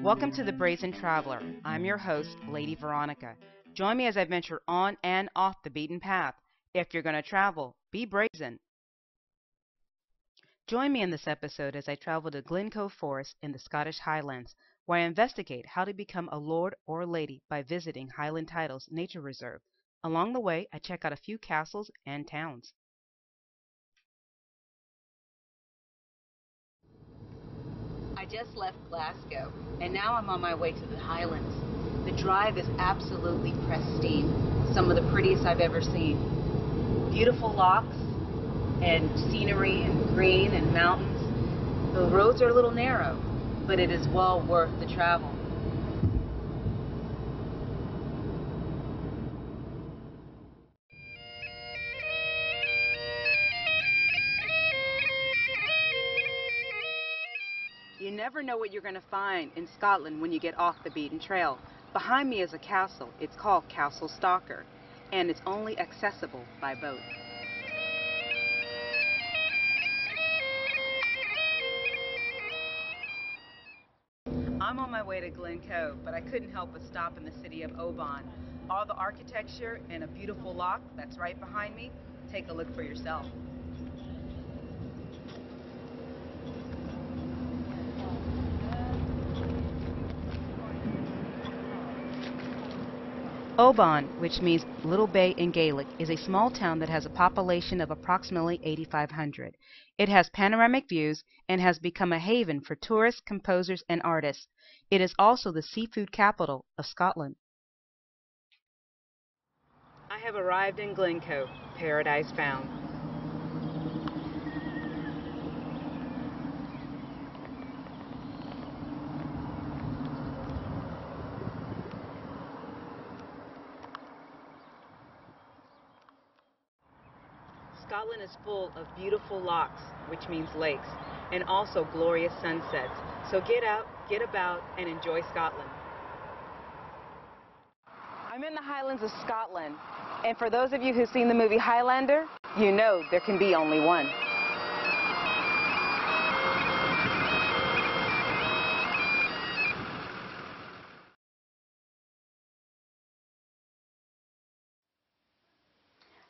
Welcome to the Brazen Traveler. I'm your host, Lady Veronica. Join me as I venture on and off the beaten path. If you're going to travel, be brazen. Join me in this episode as I travel to Glencoe Forest in the Scottish Highlands, where I investigate how to become a lord or lady by visiting Highland Titles Nature Reserve. Along the way, I check out a few castles and towns. I just left Glasgow, and now I'm on my way to the Highlands. The drive is absolutely pristine, some of the prettiest I've ever seen. Beautiful lochs and scenery and green and mountains. The roads are a little narrow, but it is well worth the travel. You never know what you're going to find in Scotland when you get off the beaten trail. Behind me is a castle. It's called Castle Stalker, and it's only accessible by boat. I'm on my way to Glencoe, but I couldn't help but stop in the city of Oban. All the architecture and a beautiful loch that's right behind me. Take a look for yourself. Oban, which means Little Bay in Gaelic, is a small town that has a population of approximately 8,500. It has panoramic views and has become a haven for tourists, composers, and artists. It is also the seafood capital of Scotland. I have arrived in Glencoe, paradise found. Scotland is full of beautiful lochs, which means lakes, and also glorious sunsets. So get out, get about, and enjoy Scotland. I'm in the Highlands of Scotland, and for those of you who've seen the movie Highlander, you know there can be only one.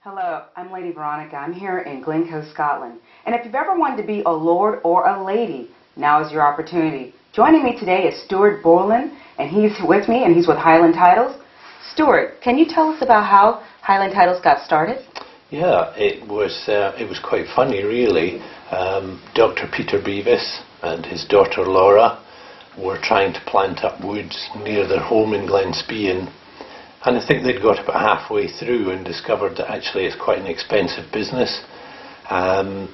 Hello, I'm Lady Veronica. I'm here in Glencoe, Scotland. And if you've ever wanted to be a lord or a lady, now is your opportunity. Joining me today is Stewart Borland, and he's with me, and he's with Highland Titles. Stewart, can you tell us about how Highland Titles got started? Yeah, it was quite funny, really. Dr. Peter Beavis and his daughter Laura were trying to plant up woods near their home in Glenspean. And I think they'd got about halfway through and discovered that actually it's quite an expensive business. And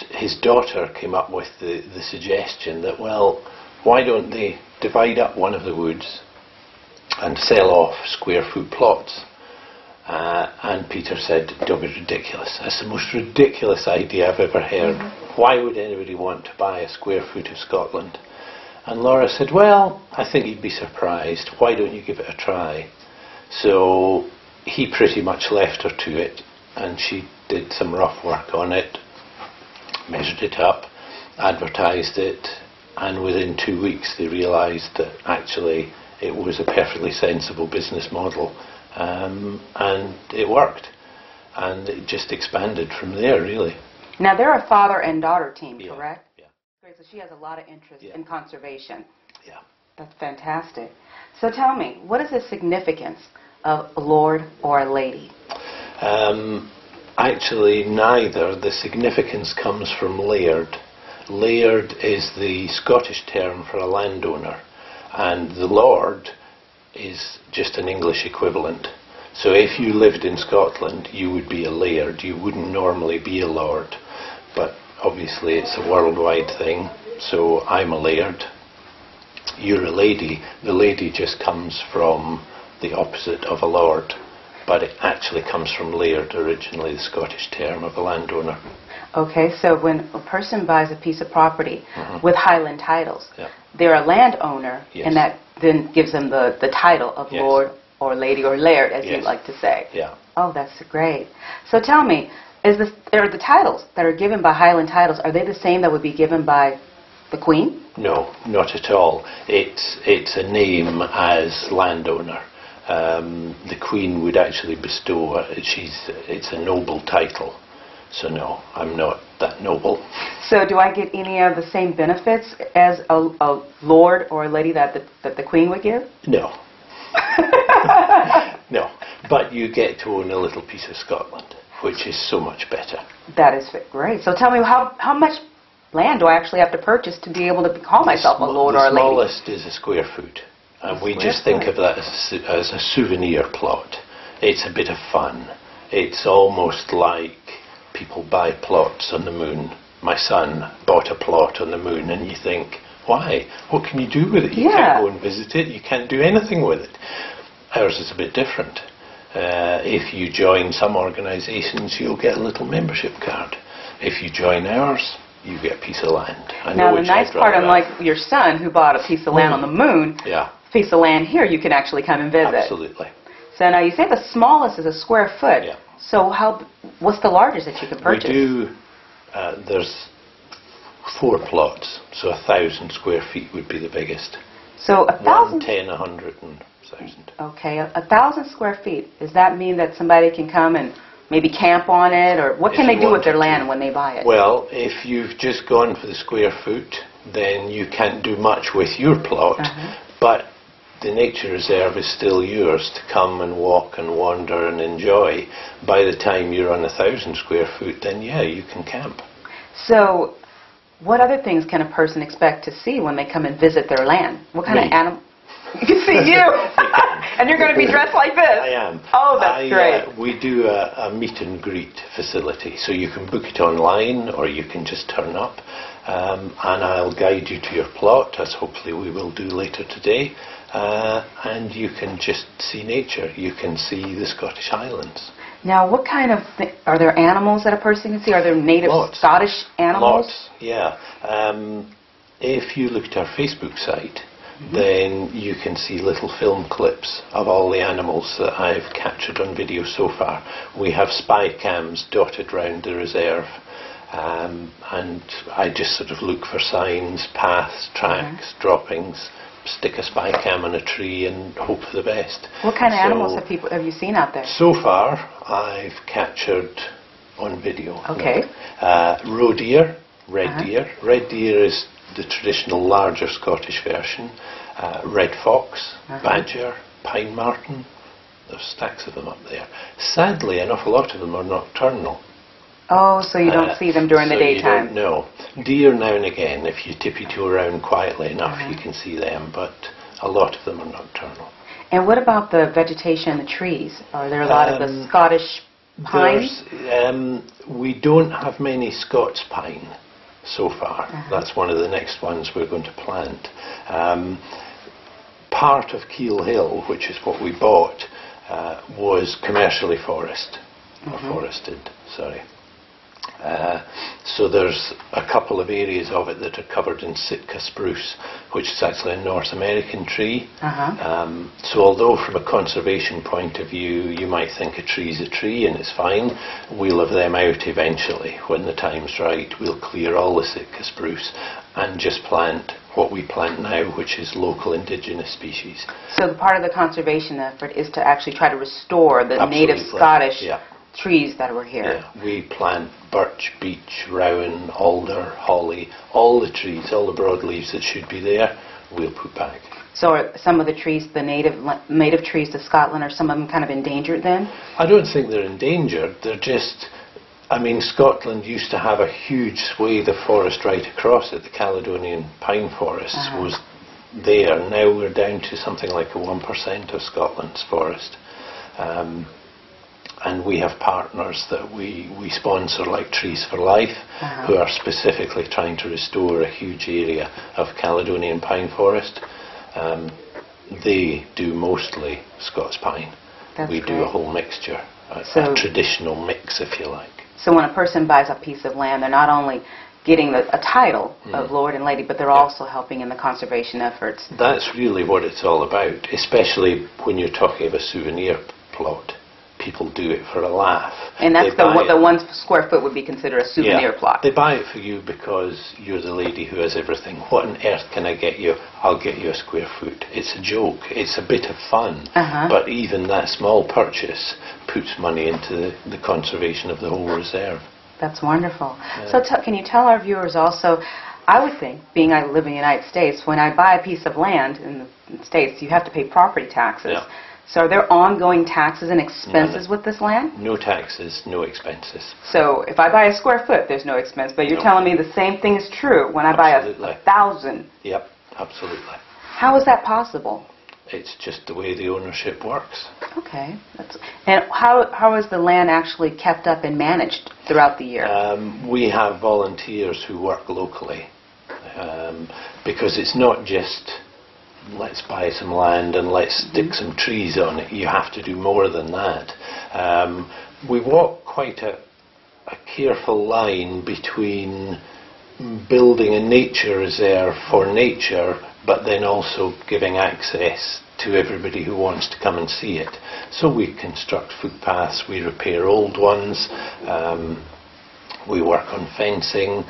his daughter came up with the suggestion that, well, why don't they divide up one of the woods and sell off square foot plots? And Peter said, don't be ridiculous. That's the most ridiculous idea I've ever heard. Why would anybody want to buy a square foot of Scotland? And Laura said, well, I think you'd be surprised. Why don't you give it a try? So he pretty much left her to it, and she did some rough work on it, measured it up, advertised it, and within 2 weeks they realised that actually it was a perfectly sensible business model, and it worked. And it just expanded from there, really. Now they're a father and daughter team, Yeah. correct? Yeah. So she has a lot of interest Yeah. in conservation. Yeah. That's fantastic. So tell me, what is the significance of a lord or a lady? Actually, neither. The significance comes from laird. Laird is the Scottish term for a landowner, and the lord is just an English equivalent. So if you lived in Scotland, you would be a laird. You wouldn't normally be a lord. But obviously it's a worldwide thing, so I'm a laird. You're a lady. The lady just comes from the opposite of a lord, but it actually comes from laird, originally the Scottish term of a landowner. Okay, so when a person buys a piece of property with Highland Titles, Yeah. they're a landowner, Yes. and that then gives them the title of Yes. lord or lady or laird, as Yes. you like to say. Yeah. Oh, that's great. So tell me, are the titles that are given by Highland Titles, are they the same that would be given by the Queen? no, not at all. It's a name as landowner. The Queen would actually bestow it's a noble title. So no, I'm not that noble. So do I get any of the same benefits as a lord or a lady that the Queen would give? No. No, but you get to own a little piece of Scotland, which is so much better. That is great. So tell me, how much land do I actually have to purchase to be able to call myself a lord or a lady? The smallest is a square foot. And we just think of that as a souvenir plot. It's a bit of fun. It's almost like people buy plots on the moon. My son bought a plot on the moon, and you think, why? What can you do with it? You can't go and visit it. You can't do anything with it. Ours is a bit different. If you join some organisations, you'll get a little membership card. If you join ours, you get a piece of land. Now the nice part, unlike your son who bought a piece of land on the moon, piece of land here you can actually come and visit. Absolutely. So now you say the smallest is a square foot. Yeah. So what's the largest that you can purchase? We do, there's 4 plots, so 1,000 square feet would be the biggest. So 1,000? 10, 100 and 1,000. Okay, 1,000 square feet. Does that mean that somebody can come and maybe camp on it, or what can they do with their land when they buy it? Well, if you've just gone for the square foot, then you can't do much with your plot, but the nature reserve is still yours to come and walk and wander and enjoy. By the time you're on 1,000 square foot, then yeah, you can camp. So what other things can a person expect to see when they come and visit their land? What kind of animal? You can see you! And you're going to be dressed like this? I am. Oh, that's great. We do a meet and greet facility, so you can book it online or you can just turn up, and I'll guide you to your plot, as hopefully we will do later today, and you can just see nature. You can see the Scottish Highlands. Now, what kind of are there animals that a person can see? Are there native Scottish animals? Lots, yeah. If you look at our Facebook site, then you can see little film clips of all the animals that I've captured on video so far. We have spy cams dotted around the reserve, and I just sort of look for signs, paths, tracks, droppings, stick a spy cam on a tree and hope for the best. What kind of animals have you seen out there? So far I've captured on video. Okay. Roe deer, red deer. Red deer is the traditional larger Scottish version. Red fox, badger, pine marten. There's stacks of them up there. Sadly, an awful lot of them are nocturnal. Oh, so you don't see them during the daytime? No. Deer now and again, if you tippy-toe around quietly enough, you can see them, but a lot of them are nocturnal. And what about the vegetation, the trees? Are there a lot of the Scottish pines? We don't have many Scots pine so far. That's one of the next ones we're going to plant. Part of Keel Hill, which is what we bought, was commercially forested. Sorry. So there's a couple of areas of it that are covered in Sitka spruce, which is actually a North American tree. So although from a conservation point of view you might think a tree is a tree and it's fine, we'll have them out eventually. When the time's right, we'll clear all the Sitka spruce and just plant what we plant now, which is local indigenous species. So the part of the conservation effort is to actually try to restore the native Scottish trees that were here. Yeah, we plant birch, beech, rowan, alder, holly, all the trees, all the broadleaves that should be there, we'll put back. So are some of the trees, the native trees to Scotland, are some of them kind of endangered then? I don't think they're endangered, they're just, I mean, Scotland used to have a huge swathe of forest right across it. The Caledonian pine forest was there. Now we're down to something like 1% of Scotland's forest. And we have partners that we sponsor, like Trees for Life, who are specifically trying to restore a huge area of Caledonian pine forest. They do mostly Scots pine. We do a whole mixture, a traditional mix, if you like. So when a person buys a piece of land, they're not only getting a title of Lord and Lady, but they're also helping in the conservation efforts. That's really what it's all about, especially when you're talking of a souvenir plot. people do it for a laugh. And that's the 1 square foot would be considered a souvenir plot. They buy it for you because you're the lady who has everything. What on earth can I get you? I'll get you a square foot. It's a joke. It's a bit of fun. But even that small purchase puts money into the conservation of the whole reserve. That's wonderful. So can you tell our viewers also, I would think, being I live in the United States, when I buy a piece of land in the States, you have to pay property taxes. Yeah. So are there ongoing taxes and expenses with this land? No taxes, no expenses. So if I buy a square foot, there's no expense. But you're telling me the same thing is true when I buy 1,000? Yep, absolutely. How is that possible? It's just the way the ownership works. Okay. And how is the land actually kept up and managed throughout the year? We have volunteers who work locally, because it's not just let's buy some land and let's stick some trees on it. You have to do more than that. We walk quite a careful line between building a nature reserve for nature, but then also giving access to everybody who wants to come and see it. So we construct footpaths, we repair old ones, we work on fencing.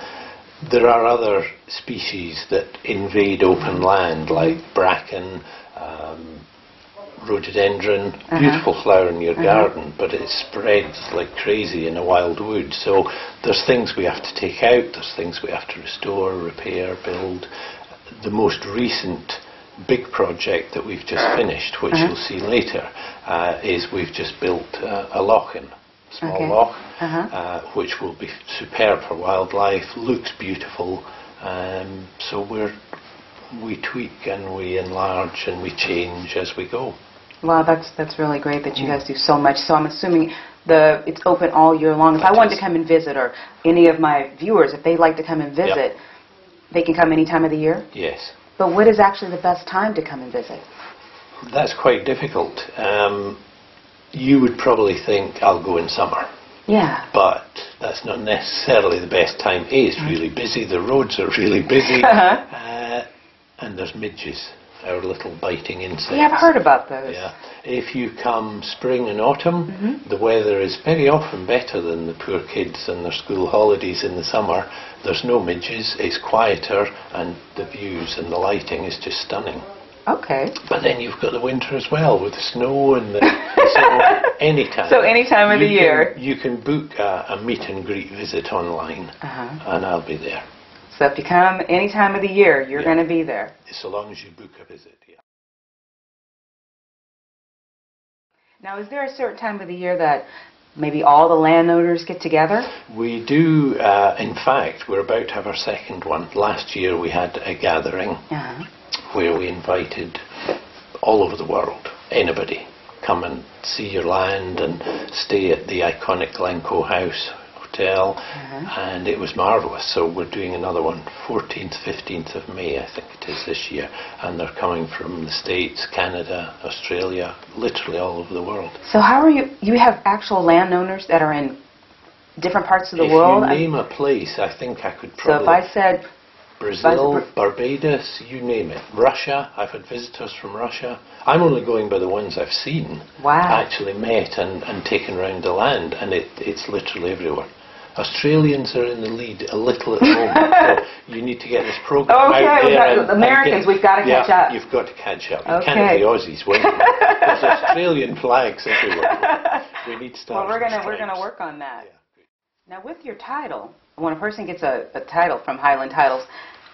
There are other species that invade open land, like bracken, rhododendron, beautiful flower in your garden, but it spreads like crazy in a wild wood. So there's things we have to take out, there's things we have to restore, repair, build. The most recent big project that we've just finished, which you'll see later, is we've just built a loch in. Small loch, which will be superb for wildlife, looks beautiful, so we tweak and we enlarge and we change as we go. Wow, that's really great that you guys do so much. So I'm assuming it's open all year long. If I wanted to come and visit, or any of my viewers, if they'd like to come and visit, they can come any time of the year? Yes. But what is actually the best time to come and visit? That's quite difficult. You would probably think I'll go in summer. Yeah. But that's not necessarily the best time. It's really busy, the roads are really busy, and there's midges, our little biting insects. Yeah, I've heard about those. Yeah. If you come spring and autumn, the weather is very often better than the poor kids and their school holidays in the summer. There's no midges, it's quieter, and the views and the lighting is just stunning. Okay. But then you've got the winter as well, with the snow and so anytime. So any time of the year. You can book a meet and greet visit online, and I'll be there. So if you come any time of the year, you're going to be there. So long as you book a visit, yeah. Now, is there a certain time of the year that maybe all the landowners get together? We do. In fact, we're about to have our second one. Last year we had a gathering where we invited all over the world, anybody, come and see your land and stay at the iconic Glencoe house hotel, and it was marvellous. So we're doing another one, 14th, 15th of May, I think it is this year, and they're coming from the States, Canada, Australia, literally all over the world. So how are you have actual landowners that are in different parts of the world? If you name a place, I think I could probably... So if I said... Brazil, Barbados, you name it. Russia, I've had visitors from Russia. I'm only going by the ones I've seen. Wow. Actually met and taken around the land, and it's literally everywhere. Australians are in the lead a little at the moment, so you need to get this program out there. Americans, we've got to catch up. You've got to catch up. You can't have the Aussies winning. There's Australian flags everywhere. We need stars. Well, we're going to work on that. Yeah. Now, with your title, when a person gets a title from Highland Titles,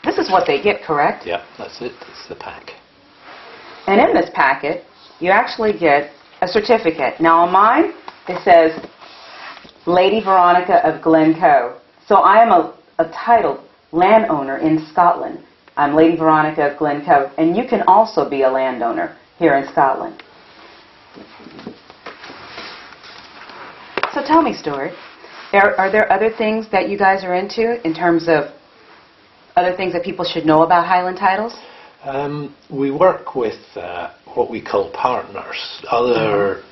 this is what they get, correct? Yeah, that's it. That's the pack. And in this packet, you actually get a certificate. Now, on mine, it says Lady Veronica of Glencoe. So I am a titled landowner in Scotland. I'm Lady Veronica of Glencoe, and you can also be a landowner here in Scotland. So tell me, Stewart, are there other things that you guys are into in terms of other things that people should know about Highland Titles? We work with what we call partners, other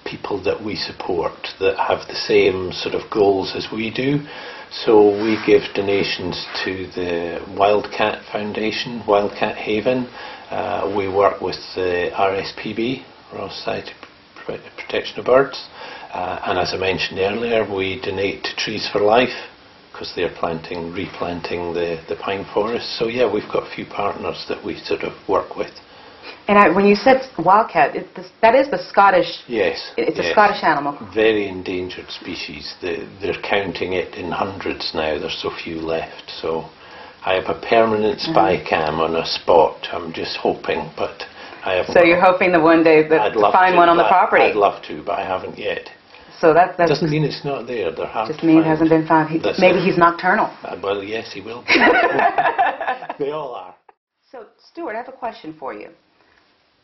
people that we support that have the same sort of goals as we do. So we give donations to the Wildcat Foundation, Wildcat Haven. We work with the RSPB, Royal Society protection of birds. And as I mentioned earlier, we donate to Trees for Life because they're replanting the pine forest. So yeah, we've got a few partners that we sort of work with. And when you said wildcat, that is the Scottish... Yes. It's a Scottish animal. Very endangered species. They're counting it in hundreds now. There's so few left. So I have a permanent spy cam on a spot. I'm just hoping, but I haven't. So you're hoping that one day to find one on the property? I'd love to, but I haven't yet. So that doesn't mean it's not there. They're hard to find. Just mean it hasn't been found. Maybe he's nocturnal. Well, yes, he will be. They all are. So, Stewart, I have a question for you.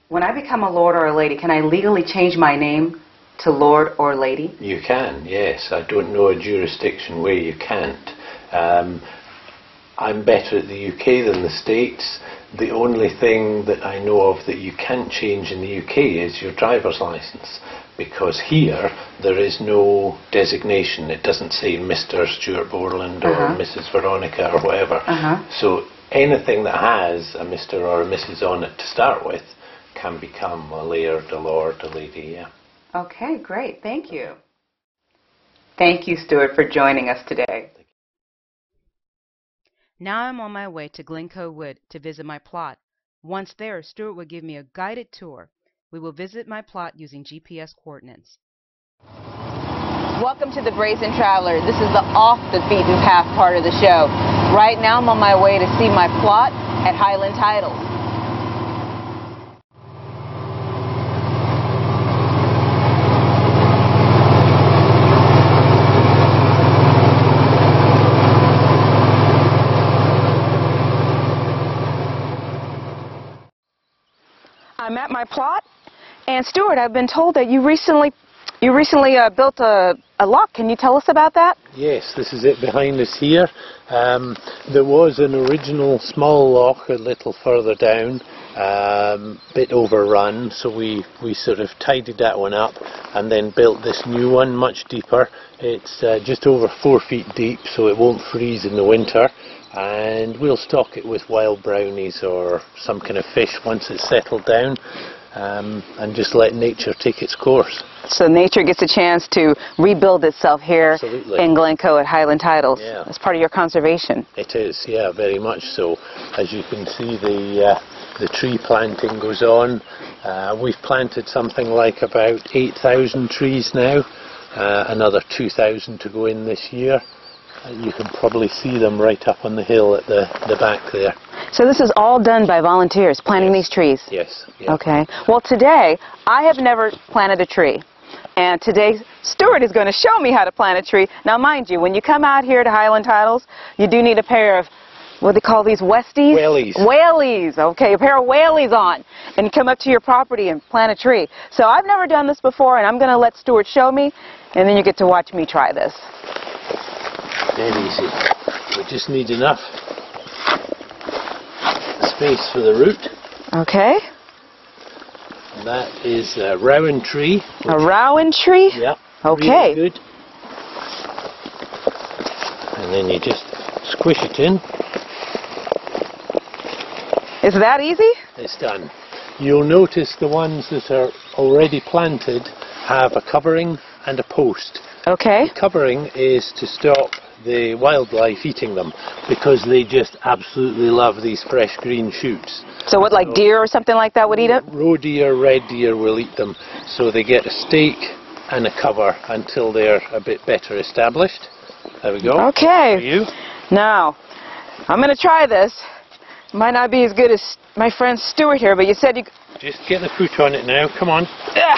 When I become a lord or a lady, can I legally change my name to lord or lady? You can, yes. I don't know a jurisdiction where you can't. I'm better at the UK than the States. The only thing that I know of that you can't change in the UK is your driver's license, because here there is no designation. It doesn't say Mr. Stewart Borland or Mrs. Veronica or whatever. So anything that has a Mr. or a Mrs. on it to start with can become a laird, a lord, a lady, yeah. Okay, great. Thank you. Thank you, Stewart, for joining us today. Now I'm on my way to Glencoe Wood to visit my plot. Once there, Stewart will give me a guided tour. We will visit my plot using GPS coordinates. Welcome to the Brazen Traveler. This is the off-the-beaten-path part of the show. Right now I'm on my way to see my plot at Highland Titles. I'm at my plot, and Stewart, I've been told that you recently built a lock. Can you tell us about that? Yes, this is it behind us here. There was an original small lock a little further down, bit overrun, so we sort of tidied that one up and then built this new one much deeper. It's just over 4 feet deep, so it won't freeze in the winter. And we'll stock it with wild brownies or some kind of fish once it's settled down, and just let nature take its course. So nature gets a chance to rebuild itself here in Glencoe at Highland Titles. Yeah. As part of your conservation. It is, yeah, very much so. As you can see, the tree planting goes on. We've planted something like about 8,000 trees now, another 2,000 to go in this year. You can probably see them right up on the hill at the back there. So this is all done by volunteers, planting these trees? Yes. Yeah. Okay. Well, today, I have never planted a tree. And today, Stewart is going to show me how to plant a tree. Now, mind you, when you come out here to Highland Titles, you do need a pair of, what do they call these, Westies? Whaleys. Whaleys, okay, a pair of whaleys on. And you come up to your property and plant a tree. So I've never done this before, and I'm going to let Stewart show me, and then you get to watch me try this. Dead easy. We just need enough space for the root. Okay. And that is a rowan tree. A rowan tree? Yeah. Okay. Really good. And then you just squish it in. Is that easy? It's done. You'll notice the ones that are already planted have a covering and a post. Okay. The covering is to stop the wildlife eating them, because they just absolutely love these fresh green shoots. So what, like deer or something like that would eat it? Roe deer, red deer will eat them. So they get a stake and a cover until they're a bit better established. There we go. Okay. For you. Now, I'm going to try this. Might not be as good as my friend Stewart here, but you said you... Just get the foot on it now. Come on.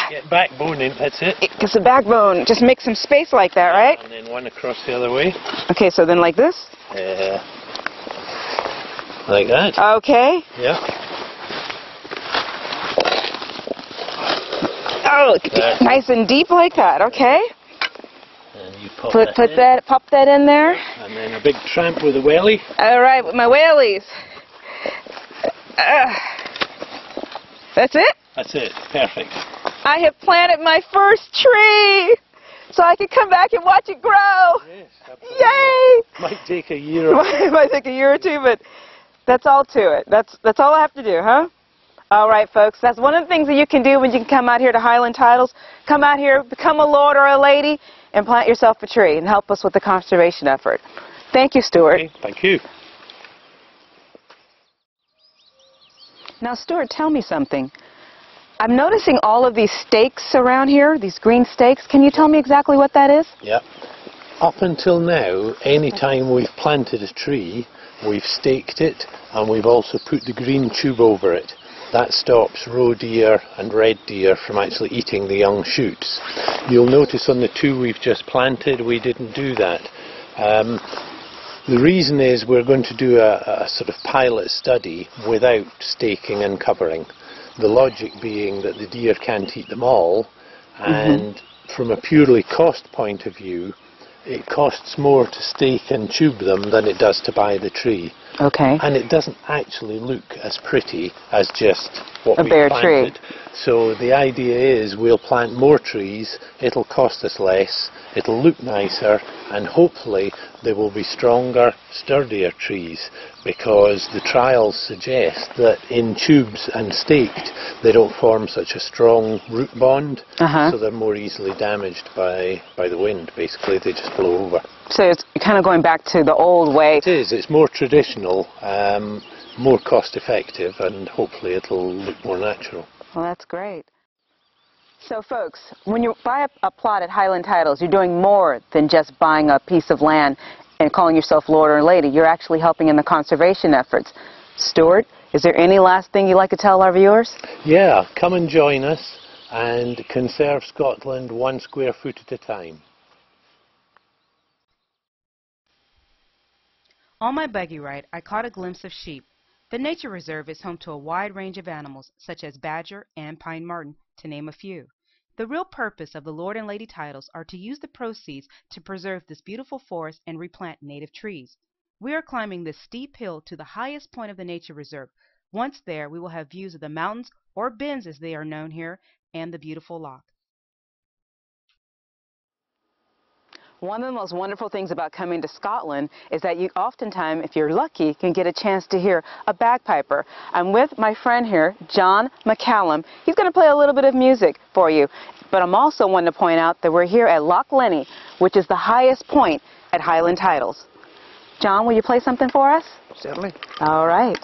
Get backbone in. That's it. It's a backbone. Just make some space like that, right? And then one across the other way. Okay, so then like this? Like that. Okay. Yeah. Oh, nice and deep like that. Okay. And you pop pop that in there. And then a big tramp with a whaley. All right, with my whaleys. That's it? That's it. Perfect. I have planted my first tree, so I can come back and watch it grow. Yes, absolutely. Yay! Might take a year. It might take a year or two, but that's all to it. That's all I have to do, huh? All right, folks, that's one of the things that you can do when you can come out here to Highland Titles. Come out here, become a lord or a lady, and plant yourself a tree and help us with the conservation effort. Thank you, Stewart. Okay, thank you. Now, Stewart, tell me something. I'm noticing all of these stakes around here, these green stakes. Can you tell me exactly what that is? Yep. Up until now, any time we've planted a tree, we've staked it and we've also put the green tube over it. That stops roe deer and red deer from actually eating the young shoots. You'll notice on the two we've just planted, we didn't do that. The reason is we're going to do a sort of pilot study without staking and covering. The logic being that the deer can't eat them all, and from a purely cost point of view, it costs more to stake and tube them than it does to buy the tree. Okay. And it doesn't actually look as pretty as just what A we bare planted. tree. So the idea is we'll plant more trees, it'll cost us less, it'll look nicer, and hopefully they will be stronger, sturdier trees, because the trials suggest that in tubes and staked they don't form such a strong root bond, so they're more easily damaged by the wind. Basically, they just blow over. So it's kind of going back to the old way. It is. It's more traditional, more cost effective, and hopefully it'll look more natural. Well, that's great. So, folks, when you buy a plot at Highland Titles, you're doing more than just buying a piece of land and calling yourself lord or lady. You're actually helping in the conservation efforts. Stewart, is there any last thing you'd like to tell our viewers? Yeah, come and join us and conserve Scotland 1 square foot at a time. On my buggy ride, I caught a glimpse of sheep. The nature reserve is home to a wide range of animals, such as badger and pine marten, to name a few. The real purpose of the Lord and Lady titles are to use the proceeds to preserve this beautiful forest and replant native trees. We are climbing this steep hill to the highest point of the nature reserve. Once there, we will have views of the mountains, or bens as they are known here, and the beautiful loch. One of the most wonderful things about coming to Scotland is that you oftentimes, if you're lucky, can get a chance to hear a bagpiper. I'm with my friend here, John McCallum. He's going to play a little bit of music for you. But I'm also wanting to point out that we're here at Loch Lenny, which is the highest point at Highland Titles. John, will you play something for us? Certainly. All right.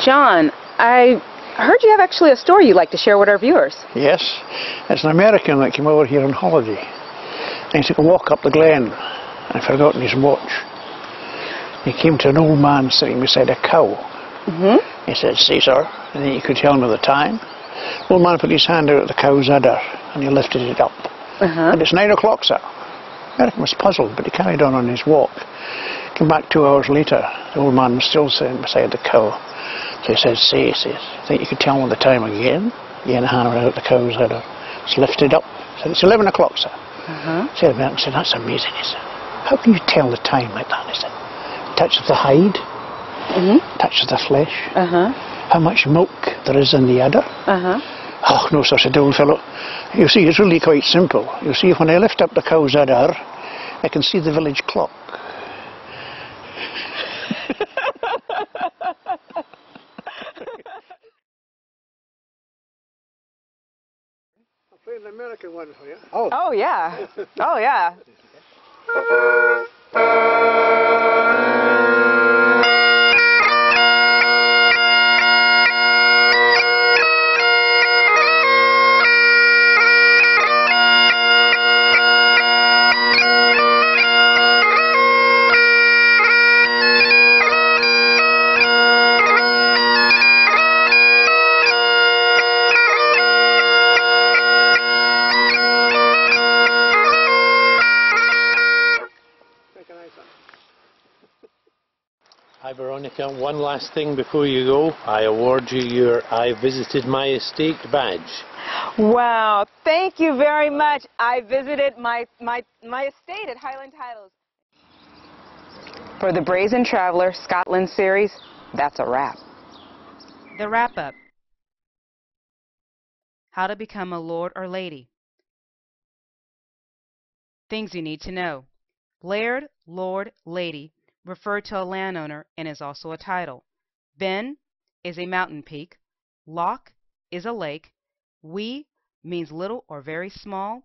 John, I heard you have actually a story you'd like to share with our viewers. Yes, it's an American that came over here on holiday. And he took a walk up the glen and forgotten his watch. He came to an old man sitting beside a cow. He said, "See, sir," and then he could tell him the time. The old man put his hand out at the cow's udder and he lifted it up. And it's 9 o'clock, sir. The American was puzzled, but he carried on his walk. Came back 2 hours later. The old man was still sitting beside the cow. So he said, "See," he says, "think you could tell me the time again?" Again, a hand out the cow's udder. It's lifted up. Said, "It's 11 o'clock, sir." So the American said, "That's amazing," he said. "How can you tell the time like that?" He said, "Touch of the hide, touch of the flesh, how much milk there is in the udder." "Oh, no, sir," said the old fellow. "You see, it's really quite simple. You see, when I lift up the cow's udder, I can see the village clock." I'll play an American one for you. Oh, yeah. Oh, yeah. Hi Veronica, one last thing before you go. I award you your I Visited My Estate badge. Wow, thank you very much. I visited my estate at Highland Titles. For the Brazen Traveler Scotland series, that's a wrap. The wrap-up. How to become a lord or lady. Things you need to know. Laird, lord, lady refer to a landowner and is also a title. Ben is a mountain peak. Loch is a lake. We means little or very small.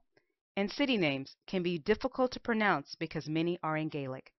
And city names can be difficult to pronounce because many are in Gaelic.